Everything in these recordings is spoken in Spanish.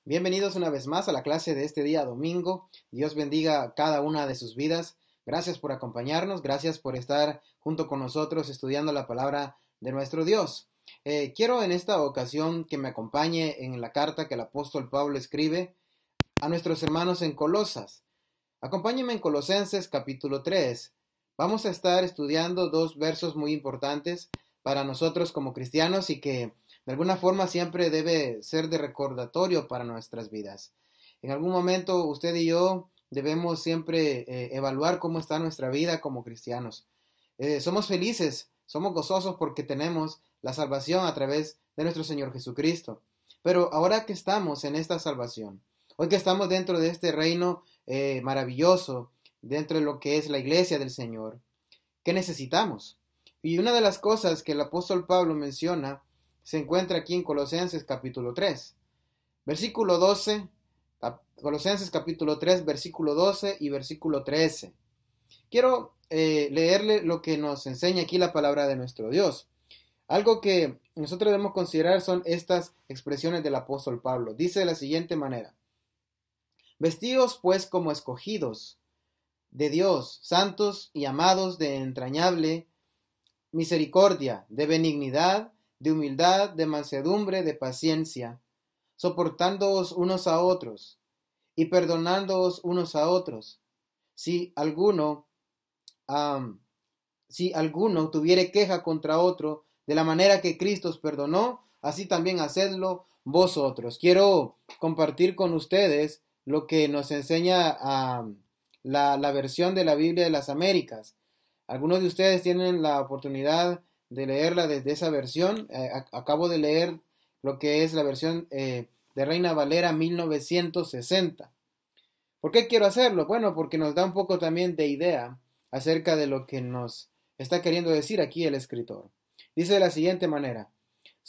Bienvenidos una vez más a la clase de este día domingo. Dios bendiga cada una de sus vidas. Gracias por acompañarnos, gracias por estar junto con nosotros estudiando la palabra de nuestro Dios. Quiero en esta ocasión que me acompañe en la carta que el apóstol Pablo escribe a nuestros hermanos en Colosas. Acompáñenme en Colosenses capítulo 3. Vamos a estar estudiando dos versos muy importantes para nosotros como cristianos y que de alguna forma siempre debe ser de recordatorio para nuestras vidas. En algún momento usted y yo debemos siempre evaluar cómo está nuestra vida como cristianos. Somos felices, somos gozosos porque tenemos la salvación a través de nuestro Señor Jesucristo. Pero ahora que estamos en esta salvación, hoy que estamos dentro de este reino maravilloso, dentro de lo que es la iglesia del Señor, ¿qué necesitamos? Y una de las cosas que el apóstol Pablo menciona se encuentra aquí en Colosenses capítulo 3, versículo 12, Colosenses capítulo 3, versículo 12 y versículo 13. Quiero leerle lo que nos enseña aquí la palabra de nuestro Dios. Algo que nosotros debemos considerar son estas expresiones del apóstol Pablo. Dice de la siguiente manera: Vestidos pues como escogidos de Dios, santos y amados, de entrañable misericordia, de benignidad, de humildad, de mansedumbre, de paciencia, soportándoos unos a otros y perdonándoos unos a otros. Si alguno, si alguno tuviere queja contra otro, de la manera que Cristo os perdonó, así también hacedlo vosotros. Quiero compartir con ustedes lo que nos enseña la versión de la Biblia de las Américas. Algunos de ustedes tienen la oportunidad de leerla desde esa versión. Acabo de leer lo que es la versión de Reina Valera 1960. ¿Por qué quiero hacerlo? Bueno, porque nos da un poco también de idea acerca de lo que nos está queriendo decir aquí el escritor. Dice de la siguiente manera: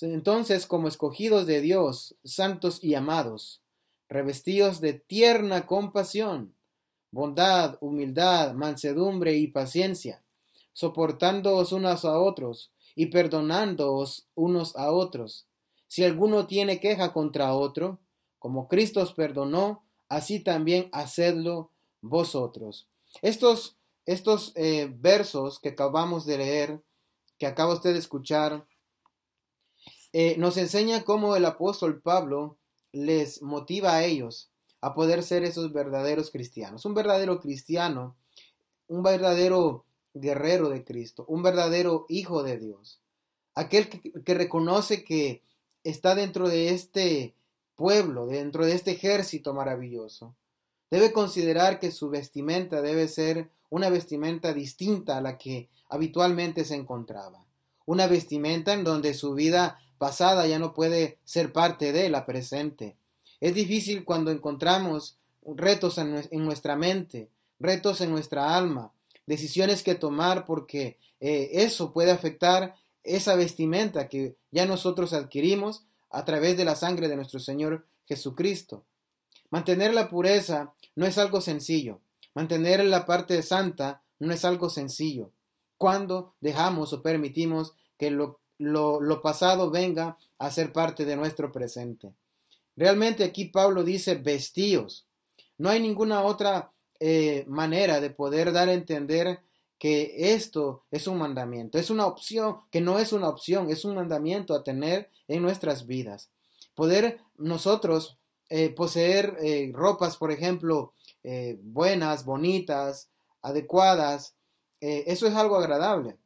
Entonces, como escogidos de Dios, santos y amados, revestidos de tierna compasión, bondad, humildad, mansedumbre y paciencia, soportándoos unos a otros y perdonándoos unos a otros. Si alguno tiene queja contra otro, como Cristo os perdonó, así también hacedlo vosotros. Estos versos que acabamos de leer, que acaba usted de escuchar, nos enseña cómo el apóstol Pablo les motiva a ellos a poder ser esos verdaderos cristianos. Un verdadero cristiano, un verdadero guerrero de Cristo, un verdadero hijo de Dios. Aquel que reconoce que está dentro de este pueblo, dentro de este ejército maravilloso. Debe considerar que su vestimenta debe ser una vestimenta distinta a la que habitualmente se encontraba. Una vestimenta en donde su vida pasada ya no puede ser parte de la presente. Es difícil cuando encontramos retos en nuestra mente, retos en nuestra alma, decisiones que tomar porque eso puede afectar esa vestimenta que ya nosotros adquirimos a través de la sangre de nuestro Señor Jesucristo. Mantener la pureza no es algo sencillo. Mantener la parte santa no es algo sencillo. Cuando dejamos o permitimos que lo pasado venga a ser parte de nuestro presente. Realmente aquí Pablo dice vestíos. No hay ninguna otra manera de poder dar a entender que esto es un mandamiento. Es una opción, que no es una opción, es un mandamiento a tener en nuestras vidas. Poder nosotros poseer ropas, por ejemplo, buenas, bonitas, adecuadas, eso es algo agradable.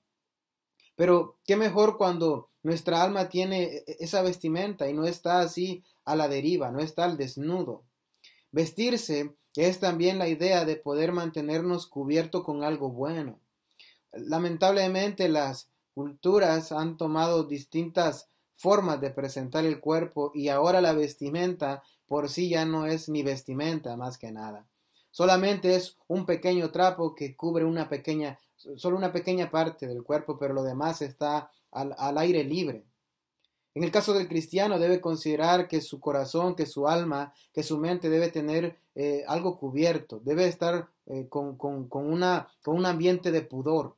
Pero qué mejor cuando nuestra alma tiene esa vestimenta y no está así a la deriva, no está al desnudo. Vestirse es también la idea de poder mantenernos cubierto con algo bueno. Lamentablemente las culturas han tomado distintas formas de presentar el cuerpo y ahora la vestimenta por sí ya no es ni vestimenta más que nada. Solamente es un pequeño trapo que cubre solo una pequeña parte del cuerpo, pero lo demás está al aire libre. En el caso del cristiano debe considerar que su corazón, que su alma, que su mente debe tener algo cubierto, debe estar con un ambiente de pudor.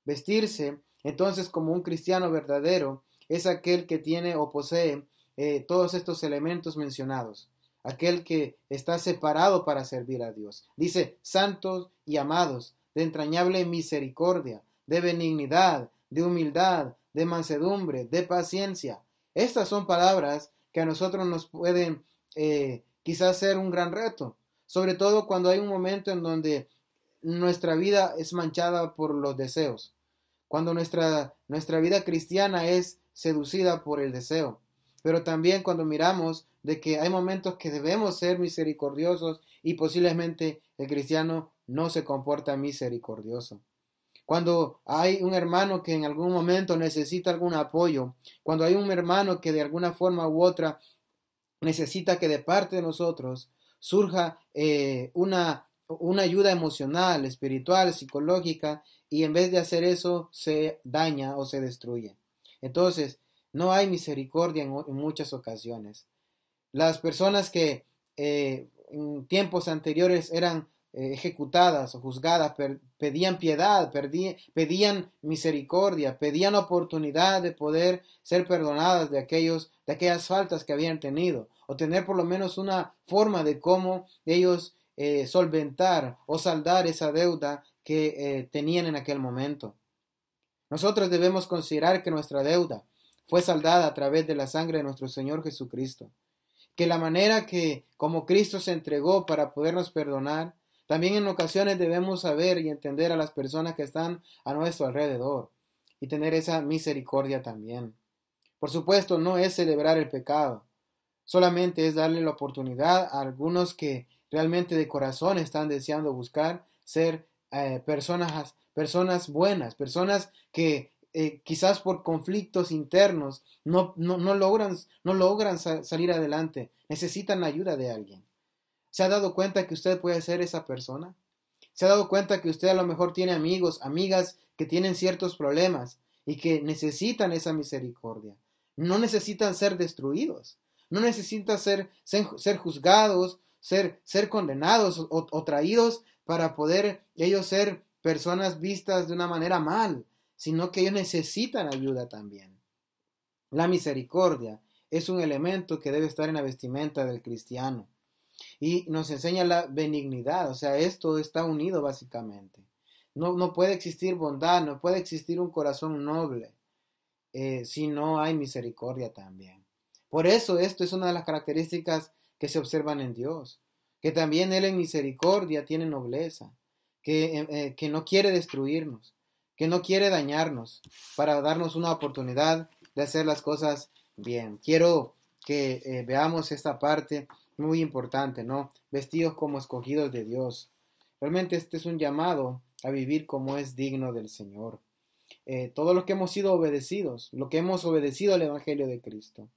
Vestirse, entonces, como un cristiano verdadero es aquel que tiene o posee todos estos elementos mencionados. aquel que está separado para servir a Dios. Dice, santos y amados, de entrañable misericordia, de benignidad, de humildad, de mansedumbre, de paciencia. Estas son palabras que a nosotros nos pueden quizás ser un gran reto, sobre todo cuando hay un momento en donde nuestra vida es manchada por los deseos, cuando nuestra vida cristiana es seducida por el deseo, pero también cuando miramos de que hay momentos que debemos ser misericordiosos y posiblemente el cristiano no se comporta misericordioso. Cuando hay un hermano que en algún momento necesita algún apoyo, cuando hay un hermano que de alguna forma u otra necesita que de parte de nosotros surja una ayuda emocional, espiritual, psicológica, y en vez de hacer eso se daña o se destruye. Entonces, no hay misericordia en muchas ocasiones. Las personas que en tiempos anteriores eran ejecutadas o juzgadas, pedían piedad, pedían misericordia, pedían oportunidad de poder ser perdonadas de aquellas faltas que habían tenido, o tener por lo menos una forma de cómo ellos solventar o saldar esa deuda que tenían en aquel momento. Nosotros debemos considerar que nuestra deuda fue saldada a través de la sangre de nuestro Señor Jesucristo, que la manera que como Cristo se entregó para podernos perdonar, también en ocasiones debemos saber y entender a las personas que están a nuestro alrededor y tener esa misericordia también. Por supuesto, no es celebrar el pecado, solamente es darle la oportunidad a algunos que realmente de corazón están deseando buscar ser personas buenas, personas que quizás por conflictos internos no logran salir adelante, necesitan la ayuda de alguien. ¿Se ha dado cuenta que usted puede ser esa persona? ¿Se ha dado cuenta que usted a lo mejor tiene amigos, amigas que tienen ciertos problemas y que necesitan esa misericordia? No necesitan ser destruidos, no necesitan ser juzgados, ser condenados o traídos para poder ellos ser personas vistas de una manera mal, sino que ellos necesitan ayuda también. La misericordia es un elemento que debe estar en la vestimenta del cristiano. Y nos enseña la benignidad, o sea, esto está unido básicamente. No puede existir bondad, no puede existir un corazón noble si no hay misericordia también. Por eso esto es una de las características que se observan en Dios, que también Él en misericordia tiene nobleza, que no quiere destruirnos, que no quiere dañarnos, para darnos una oportunidad de hacer las cosas bien. Quiero que veamos esta parte muy importante, ¿no? Vestidos como escogidos de Dios. Realmente este es un llamado a vivir como es digno del Señor. Todos los que hemos sido obedecidos, lo que hemos obedecido al Evangelio de Cristo,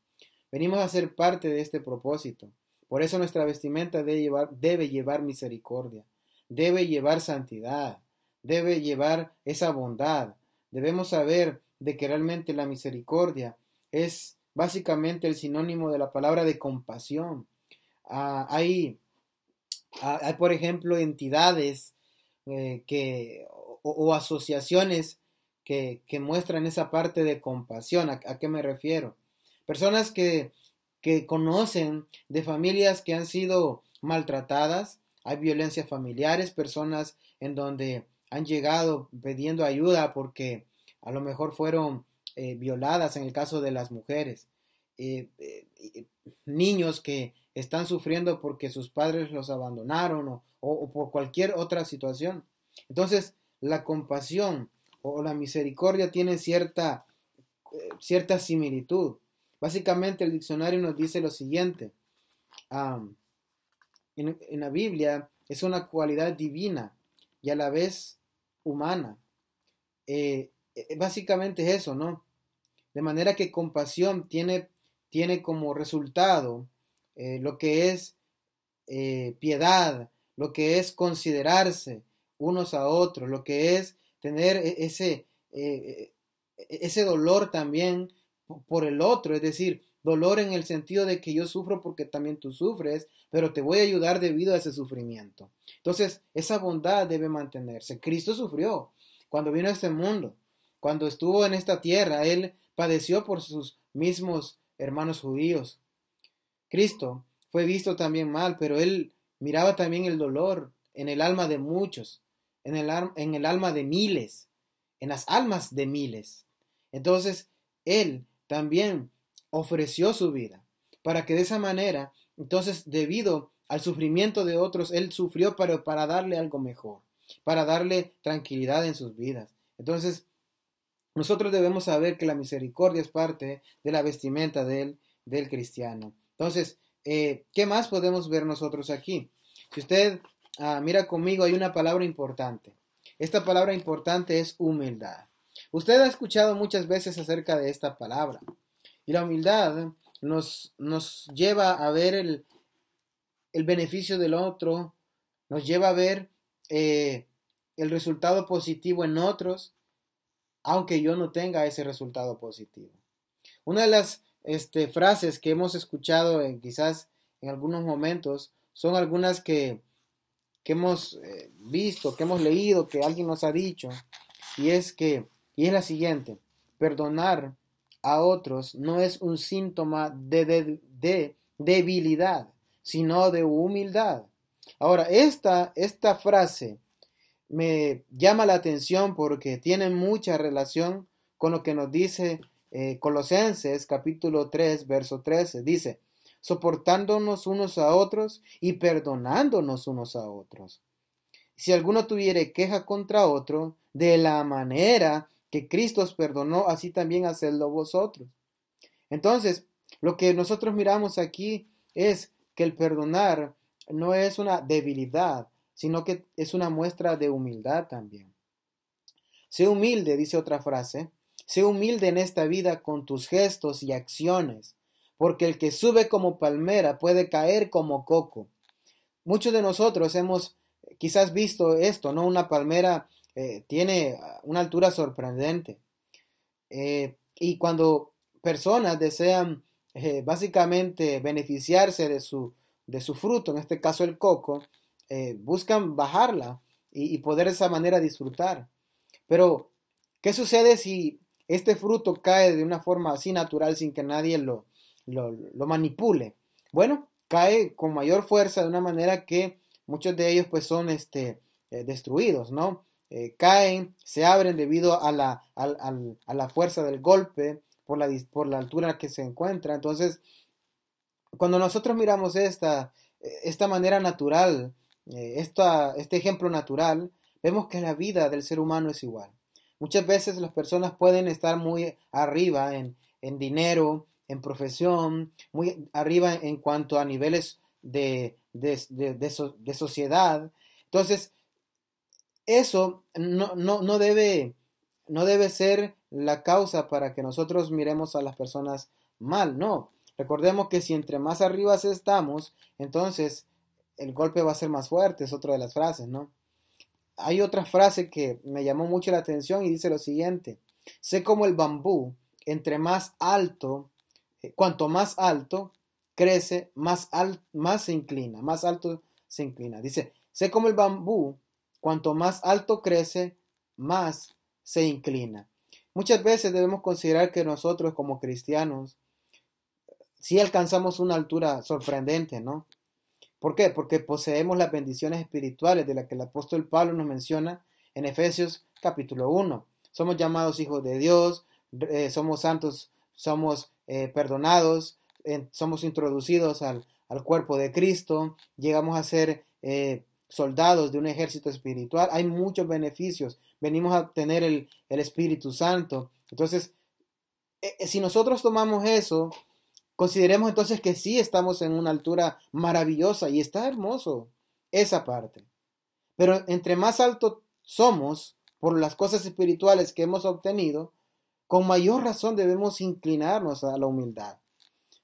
venimos a ser parte de este propósito. Por eso nuestra vestimenta debe llevar misericordia, debe llevar santidad, debe llevar esa bondad. Debemos saber de que realmente la misericordia es básicamente el sinónimo de la palabra de compasión. Hay, por ejemplo, entidades o asociaciones que muestran esa parte de compasión. ¿A qué me refiero? Personas que conocen de familias que han sido maltratadas, hay violencias familiares, personas en donde han llegado pidiendo ayuda porque a lo mejor fueron violadas en el caso de las mujeres, niños que están sufriendo porque sus padres los abandonaron o por cualquier otra situación. Entonces, la compasión o la misericordia tienen cierta similitud. Básicamente el diccionario nos dice lo siguiente, en la Biblia es una cualidad divina y a la vez humana. Básicamente es eso, ¿no? De manera que compasión tiene como resultado lo que es piedad, lo que es considerarse unos a otros, lo que es tener ese dolor también por el otro, es decir, dolor en el sentido de que yo sufro porque también tú sufres, pero te voy a ayudar debido a ese sufrimiento. Entonces, esa bondad debe mantenerse. Cristo sufrió cuando vino a este mundo, cuando estuvo en esta tierra, Él padeció por sus mismos hermanos judíos. Cristo fue visto también mal, pero él miraba también el dolor en el alma de muchos, en el alma de miles, en las almas de miles. Entonces, él también ofreció su vida para que de esa manera, entonces, debido al sufrimiento de otros, él sufrió para darle algo mejor, para darle tranquilidad en sus vidas. Entonces, nosotros debemos saber que la misericordia es parte de la vestimenta del cristiano. Entonces, ¿qué más podemos ver nosotros aquí? Si usted mira conmigo, hay una palabra importante. Esta palabra importante es humildad. Usted ha escuchado muchas veces acerca de esta palabra. Y la humildad nos lleva a ver el beneficio del otro, nos lleva a ver el resultado positivo en otros, aunque yo no tenga ese resultado positivo. Una de las frases que hemos escuchado quizás en algunos momentos son algunas que hemos visto, que hemos leído, que alguien nos ha dicho, y es la siguiente: perdonar a otros no es un síntoma de debilidad, sino de humildad. Ahora, esta frase me llama la atención porque tiene mucha relación con lo que nos dice Colosenses capítulo 3, verso 13. Dice, soportándonos unos a otros y perdonándonos unos a otros. Si alguno tuviere queja contra otro, de la manera que Cristo os perdonó, así también hacedlo vosotros. Entonces, lo que nosotros miramos aquí es que el perdonar no es una debilidad, sino que es una muestra de humildad también. Sé humilde, dice otra frase, sé humilde en esta vida con tus gestos y acciones, porque el que sube como palmera puede caer como coco. Muchos de nosotros hemos quizás visto esto, ¿no? Una palmera tiene una altura sorprendente. Y cuando personas desean básicamente beneficiarse de su fruto, en este caso el coco, buscan bajarla y poder de esa manera disfrutar. Pero, ¿qué sucede si este fruto cae de una forma así natural sin que nadie lo manipule? Bueno, cae con mayor fuerza de una manera que muchos de ellos pues son destruidos, ¿no? Caen, se abren debido a la fuerza del golpe, por la altura que se encuentra. Entonces, cuando nosotros miramos esta manera natural, este ejemplo natural, vemos que la vida del ser humano es igual. Muchas veces las personas pueden estar muy arriba en dinero, en profesión, muy arriba en cuanto a niveles de sociedad. Entonces, eso no debe ser la causa para que nosotros miremos a las personas mal, no. Recordemos que si entre más arriba estamos, entonces el golpe va a ser más fuerte, es otra de las frases, ¿no? Hay otra frase que me llamó mucho la atención y dice lo siguiente: sé como el bambú, entre más alto, cuanto más alto crece, más se inclina, más alto se inclina. Dice, sé como el bambú, cuanto más alto crece, más se inclina. Muchas veces debemos considerar que nosotros como cristianos sí alcanzamos una altura sorprendente, ¿no? ¿Por qué? Porque poseemos las bendiciones espirituales de las que el apóstol Pablo nos menciona en Efesios capítulo 1. Somos llamados hijos de Dios, somos santos, somos perdonados, somos introducidos al cuerpo de Cristo, llegamos a ser soldados de un ejército espiritual. Hay muchos beneficios, venimos a tener el Espíritu Santo. Entonces, si nosotros tomamos eso, consideremos entonces que sí estamos en una altura maravillosa y está hermoso esa parte. Pero entre más alto somos por las cosas espirituales que hemos obtenido, con mayor razón debemos inclinarnos a la humildad.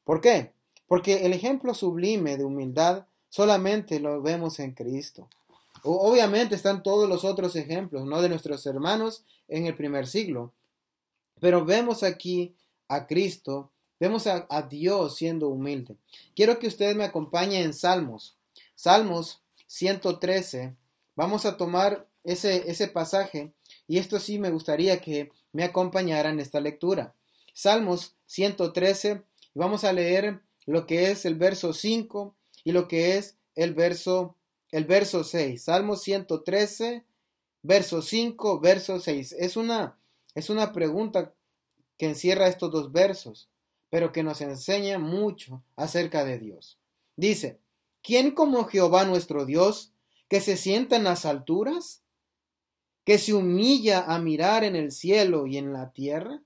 ¿Por qué? Porque el ejemplo sublime de humildad solamente lo vemos en Cristo. Obviamente están todos los otros ejemplos, ¿no?, de nuestros hermanos en el primer siglo. Pero vemos aquí a Cristo, vemos a Dios siendo humilde. Quiero que ustedes me acompañen en Salmos. Salmos 113. Vamos a tomar ese pasaje y esto sí me gustaría que me acompañaran en esta lectura. Salmos 113. Vamos a leer lo que es el verso 5 y lo que es el verso 6. Salmo 113, verso 5, verso 6. Es una pregunta que encierra estos dos versos, pero que nos enseña mucho acerca de Dios. Dice, ¿quién como Jehová nuestro Dios, que se sienta en las alturas, que se humilla a mirar en el cielo y en la tierra?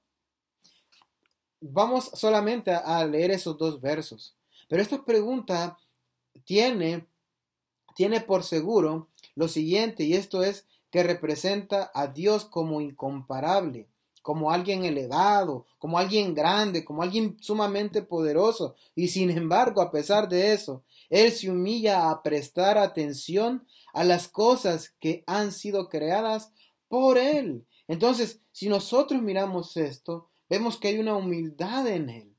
Vamos solamente a leer esos dos versos, pero esta pregunta tiene por seguro lo siguiente, y esto es que representa a Dios como incomparable, como alguien elevado, como alguien grande, como alguien sumamente poderoso, y sin embargo, a pesar de eso, Él se humilla a prestar atención a las cosas que han sido creadas por Él. Entonces, si nosotros miramos esto, vemos que hay una humildad en Él.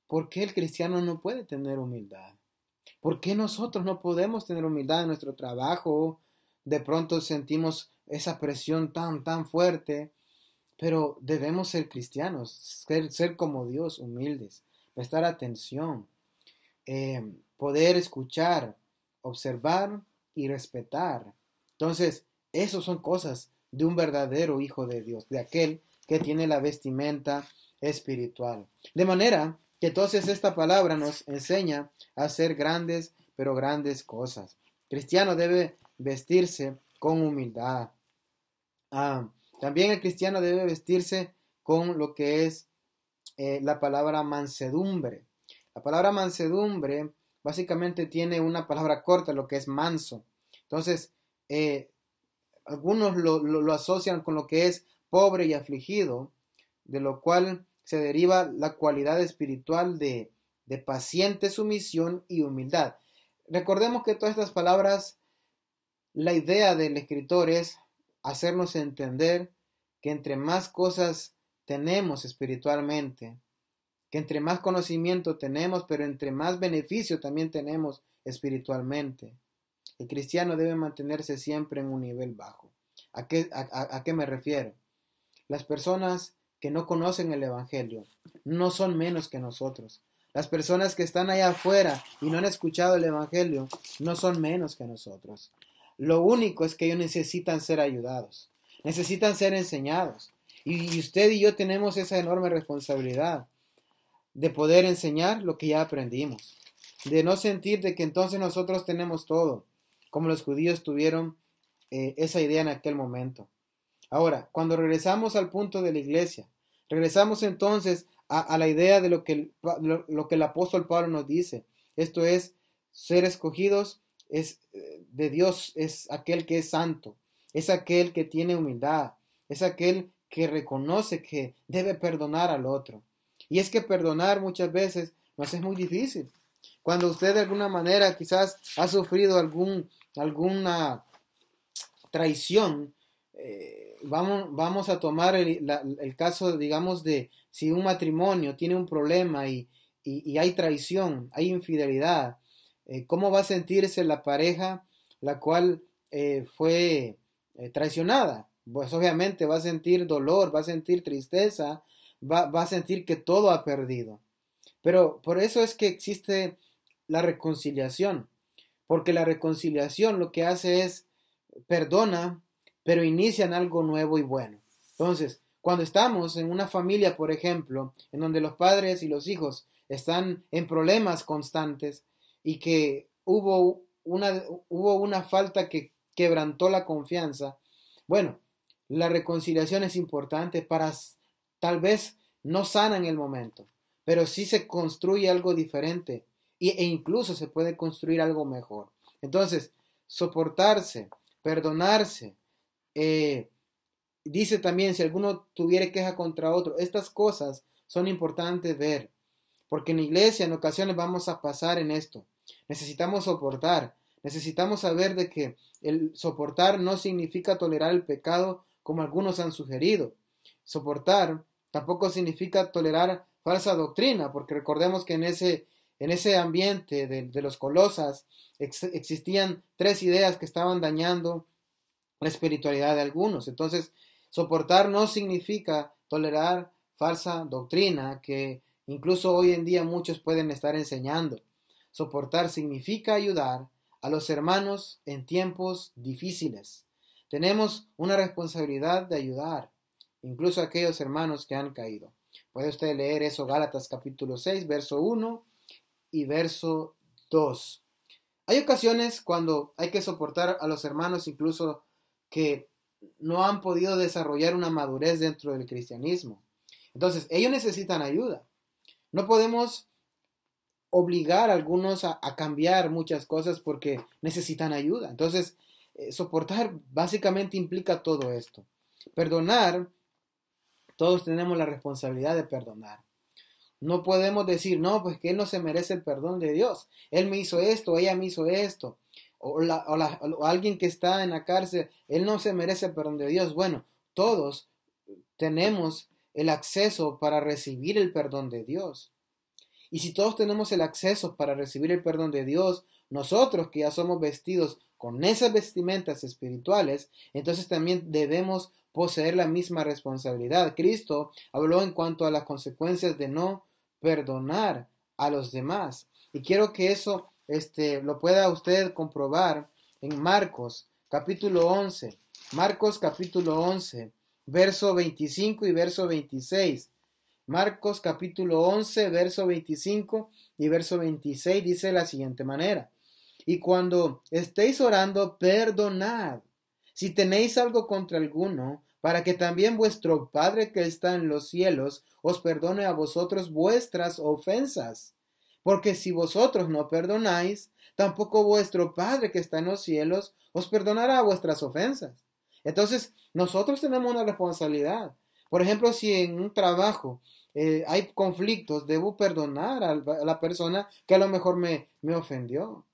¿Por qué el cristiano no puede tener humildad? ¿Por qué nosotros no podemos tener humildad en nuestro trabajo? De pronto sentimos esa presión tan fuerte, pero debemos ser cristianos, ser como Dios, humildes, prestar atención, poder escuchar, observar y respetar. Entonces, esas son cosas de un verdadero hijo de Dios, de aquel que tiene la vestimenta espiritual. De manera que entonces esta palabra nos enseña a hacer grandes, pero grandes cosas. El cristiano debe vestirse con humildad. También el cristiano debe vestirse con lo que es la palabra mansedumbre. La palabra mansedumbre básicamente tiene una palabra corta, lo que es manso. Entonces, algunos lo asocian con lo que es pobre y afligido, de lo cual se deriva la cualidad espiritual de paciente sumisión y humildad. Recordemos que todas estas palabras, la idea del escritor es hacernos entender que entre más cosas tenemos espiritualmente, que entre más conocimiento tenemos, pero entre más beneficio también tenemos espiritualmente, el cristiano debe mantenerse siempre en un nivel bajo. ¿A qué me refiero? Las personas que no conocen el Evangelio no son menos que nosotros. Las personas que están allá afuera y no han escuchado el Evangelio no son menos que nosotros. Lo único es que ellos necesitan ser ayudados, necesitan ser enseñados. Y usted y yo tenemos esa enorme responsabilidad de poder enseñar lo que ya aprendimos, de no sentir de que entonces nosotros tenemos todo, como los judíos tuvieron esa idea en aquel momento. Ahora, cuando regresamos al punto de la iglesia, regresamos entonces a la idea de lo que el apóstol Pablo nos dice. Esto es, ser escogidos es de Dios, es aquel que es santo, es aquel que tiene humildad, es aquel que reconoce que debe perdonar al otro. Y es que perdonar muchas veces nos es muy difícil. Cuando usted de alguna manera quizás ha sufrido alguna traición, vamos a tomar el caso, digamos, de si un matrimonio tiene un problema y hay traición, hay infidelidad, ¿cómo va a sentirse la pareja la cual fue traicionada? Pues obviamente va a sentir dolor, va a sentir tristeza, va a sentir que todo ha perdido. Pero por eso es que existe la reconciliación, porque la reconciliación lo que hace es perdona, pero inician algo nuevo y bueno. Entonces, cuando estamos en una familia, por ejemplo, en donde los padres y los hijos están en problemas constantes y que hubo una falta que quebrantó la confianza, bueno, la reconciliación es importante para, tal vez no sana en el momento, pero sí se construye algo diferente e incluso se puede construir algo mejor. Entonces, soportarse, perdonarse, dice también, si alguno tuviere queja contra otro, estas cosas son importantes ver, porque en la iglesia en ocasiones vamos a pasar en esto. Necesitamos soportar, necesitamos saber de que el soportar no significa tolerar el pecado como algunos han sugerido. Soportar tampoco significa tolerar falsa doctrina, porque recordemos que en ese ambiente de los Colosas existían tres ideas que estaban dañando la espiritualidad de algunos. Entonces, soportar no significa tolerar falsa doctrina que Incluso hoy en día muchos pueden estar enseñando. Soportar significa ayudar a los hermanos en tiempos difíciles. Tenemos una responsabilidad de ayudar, incluso a aquellos hermanos que han caído. Puede usted leer eso, Gálatas capítulo 6, verso 1 y verso 2. Hay ocasiones cuando hay que soportar a los hermanos incluso que no han podido desarrollar una madurez dentro del cristianismo. Entonces, ellos necesitan ayuda. No podemos obligar a algunos a cambiar muchas cosas porque necesitan ayuda. Entonces, soportar básicamente implica todo esto. Perdonar, todos tenemos la responsabilidad de perdonar. No podemos decir, no, pues que él no se merece el perdón de Dios. Él me hizo esto, ella me hizo esto. O alguien que está en la cárcel, él no se merece el perdón de Dios. Bueno, todos tenemos el acceso para recibir el perdón de Dios. Y si todos tenemos el acceso para recibir el perdón de Dios, nosotros que ya somos vestidos con esas vestimentas espirituales, entonces también debemos poseer la misma responsabilidad. Cristo habló en cuanto a las consecuencias de no perdonar a los demás. Y quiero que eso lo pueda usted comprobar en Marcos capítulo 11. Marcos capítulo 11, verso 25 y verso 26. Marcos capítulo 11, verso 25 y verso 26 dice de la siguiente manera: y cuando estéis orando, perdonad si tenéis algo contra alguno, para que también vuestro Padre que está en los cielos os perdone a vosotros vuestras ofensas. Porque si vosotros no perdonáis, tampoco vuestro Padre que está en los cielos os perdonará vuestras ofensas. Entonces, nosotros tenemos una responsabilidad. Por ejemplo, si en un trabajo hay conflictos, debo perdonar a la persona que a lo mejor me ofendió.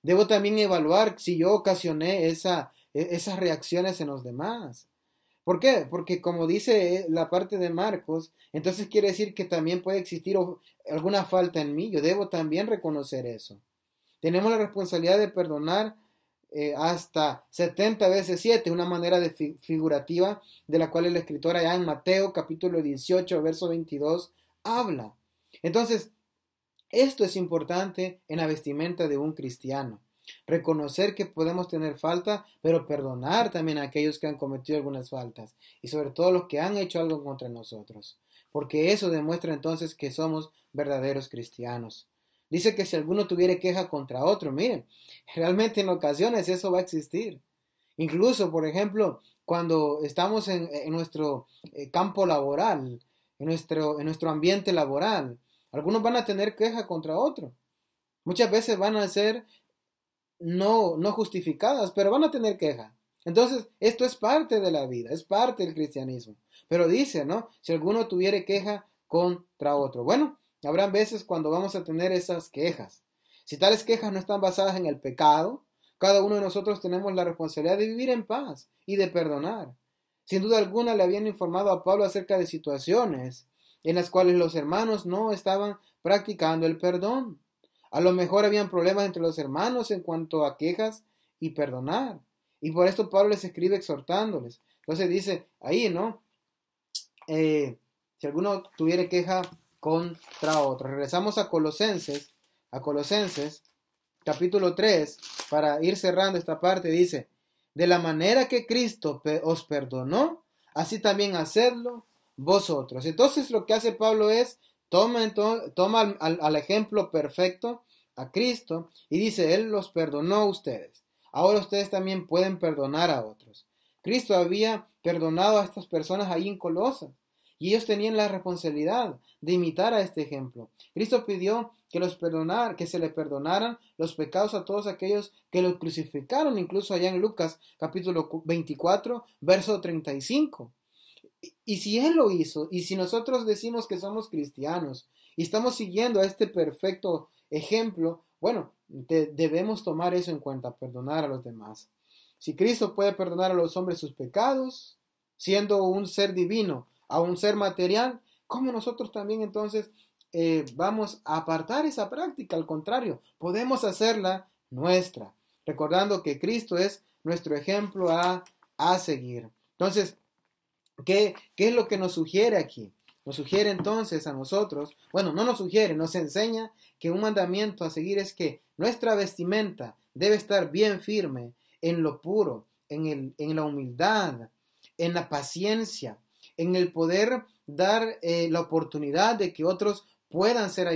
Debo también evaluar si yo ocasioné esas reacciones en los demás. ¿Por qué? Porque como dice la parte de Marcos, entonces quiere decir que también puede existir alguna falta en mí. Yo debo también reconocer eso. Tenemos la responsabilidad de perdonar hasta 70 veces 7, una manera figurativa de la cual el escritor allá en Mateo capítulo 18, verso 22, habla. Entonces, esto es importante en la vestimenta de un cristiano. Reconocer que podemos tener falta, pero perdonar también a aquellos que han cometido algunas faltas, y sobre todo los que han hecho algo contra nosotros, porque eso demuestra entonces que somos verdaderos cristianos. Dice que si alguno tuviere queja contra otro, miren, realmente en ocasiones eso va a existir. Incluso, por ejemplo, cuando estamos en nuestro campo laboral, en nuestro ambiente laboral, algunos van a tener queja contra otro. Muchas veces van a ser no justificadas, pero van a tener queja. Entonces, esto es parte de la vida, es parte del cristianismo. Pero dice, ¿no? Si alguno tuviere queja contra otro. Bueno, habrán veces cuando vamos a tener esas quejas. Si tales quejas no están basadas en el pecado, cada uno de nosotros tenemos la responsabilidad de vivir en paz y de perdonar. Sin duda alguna le habían informado a Pablo acerca de situaciones en las cuales los hermanos no estaban practicando el perdón. A lo mejor habían problemas entre los hermanos en cuanto a quejas y perdonar. Y por esto Pablo les escribe exhortándoles. Entonces dice ahí, ¿no? Si alguno tuviere queja contra otro. Regresamos a Colosenses capítulo 3, para ir cerrando esta parte. Dice: de la manera que Cristo os perdonó, así también hacedlo vosotros. Entonces lo que hace Pablo es toma al ejemplo perfecto, a Cristo, y dice: Él los perdonó a ustedes. Ahora ustedes también pueden perdonar a otros. Cristo había perdonado a estas personas ahí en Colosas, y ellos tenían la responsabilidad de imitar a este ejemplo. Cristo pidió que se le perdonaran los pecados a todos aquellos que lo crucificaron, incluso allá en Lucas capítulo 24, verso 35. Y si Él lo hizo, y si nosotros decimos que somos cristianos y estamos siguiendo a este perfecto ejemplo, bueno, debemos tomar eso en cuenta, perdonar a los demás. Si Cristo puede perdonar a los hombres sus pecados, siendo un ser divino, a un ser material, ¿cómo nosotros también entonces vamos a apartar esa práctica? Al contrario, podemos hacerla nuestra, recordando que Cristo es nuestro ejemplo a seguir. Entonces, ¿qué es lo que nos sugiere aquí? nos sugiere entonces a nosotros, bueno, no nos sugiere, nos enseña que un mandamiento a seguir es que nuestra vestimenta debe estar bien firme en lo puro, en la humildad, en la paciencia, en el poder dar la oportunidad de que otros puedan ser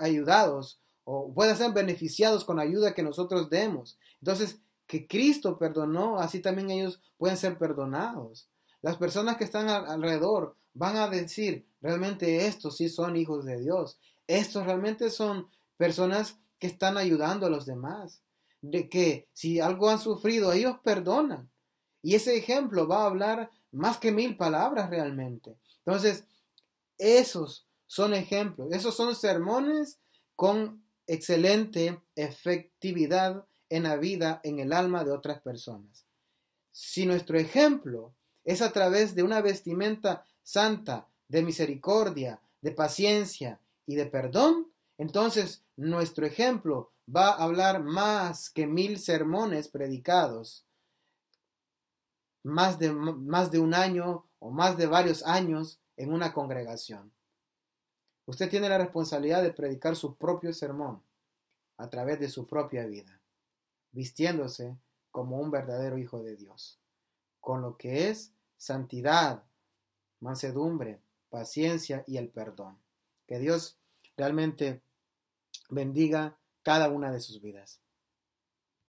ayudados o puedan ser beneficiados con la ayuda que nosotros demos. Entonces, que Cristo perdonó, así también ellos pueden ser perdonados. Las personas que están alrededor van a decir, realmente estos sí son hijos de Dios. Estos realmente son personas que están ayudando a los demás. De que si algo han sufrido, ellos perdonan. Y ese ejemplo va a hablar más que 1000 palabras realmente. Entonces, esos son ejemplos, esos son sermones con excelente efectividad en la vida, en el alma de otras personas. Si nuestro ejemplo es a través de una vestimenta santa, de misericordia, de paciencia y de perdón, entonces nuestro ejemplo va a hablar más que 1000 sermones predicados, más de un año o más de varios años en una congregación. Usted tiene la responsabilidad de predicar su propio sermón a través de su propia vida, vistiéndose como un verdadero hijo de Dios, con lo que es santidad, mansedumbre, paciencia y el perdón. Que Dios realmente bendiga cada una de sus vidas.